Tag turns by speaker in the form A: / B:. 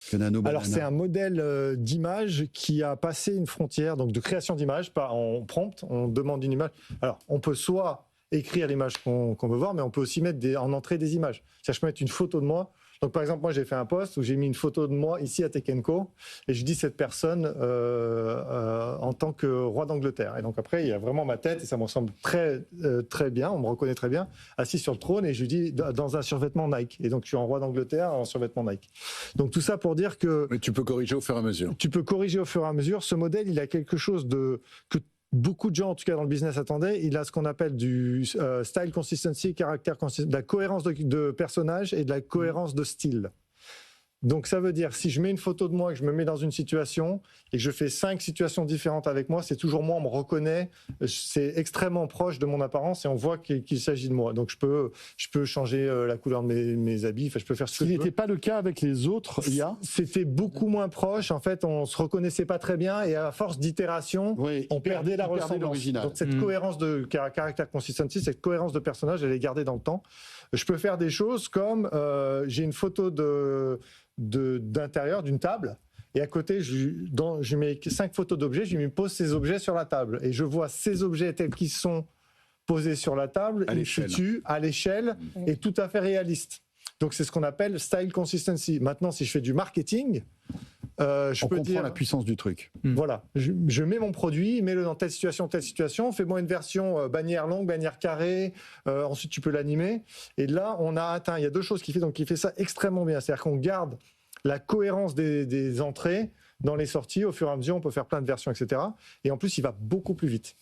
A: Que Nano
B: Alors
A: Banana.
B: c'est un modèle d'image qui a passé une frontière donc de création d'image, pas en prompt, on demande une image. Alors on peut soit écrire l'image qu'on veut voir, mais on peut aussi mettre en entrée des images. C'est-à-dire je peux mettre une photo de moi. Donc par exemple moi j'ai fait un post où j'ai mis une photo de moi ici à Tech & Co et je dis cette personne en tant que roi d'Angleterre. Et donc après il y a vraiment ma tête et ça me ressemble très bien, on me reconnaît très bien, assis sur le trône et je lui dis dans un survêtement Nike. Et donc je suis en roi d'Angleterre en survêtement Nike. Donc tout ça pour dire que...
A: Mais tu peux corriger au fur et à mesure.
B: Tu peux corriger au fur et à mesure. Ce modèle, il a quelque chose que beaucoup de gens, en tout cas dans le business, attendaient. Il a ce qu'on appelle du style consistency, caractère consistency, de la cohérence de personnage et de la cohérence de style. Donc ça veut dire, si je mets une photo de moi, que je me mets dans une situation et que je fais 5 situations différentes avec moi, c'est toujours moi, on me reconnaît, c'est extrêmement proche de mon apparence et on voit qu'il s'agit de moi. Donc je peux changer la couleur de mes habits, enfin je peux faire ce que je veux.
C: Ce qui n'était pas le cas avec les autres IA.
B: C'était beaucoup moins proche, en fait on se reconnaissait pas très bien et à force d'itération,
C: Oui,
B: on perdait la ressemblance.
C: l'original.
B: Donc cette cohérence de caractère consistency, cette cohérence de personnage, elle est gardée dans le temps. Je peux faire des choses comme j'ai une photo d'intérieur d'une table et à côté je mets 5 photos d'objets, je lui pose ces objets sur la table et je vois ces objets tels qu'ils sont posés sur la table,
A: à
B: l'échelle et tout à fait réaliste. Donc c'est ce qu'on appelle style consistency. Maintenant si je fais du marketing,
A: on comprend la puissance du truc.
B: Voilà, je mets mon produit, mets-le dans telle situation, fais-moi une version bannière longue, bannière carrée, ensuite tu peux l'animer. Et là, on a atteint, il y a 2 choses qui fait ça extrêmement bien. C'est-à-dire qu'on garde la cohérence des entrées dans les sorties. Au fur et à mesure, on peut faire plein de versions, etc. Et en plus, il va beaucoup plus vite.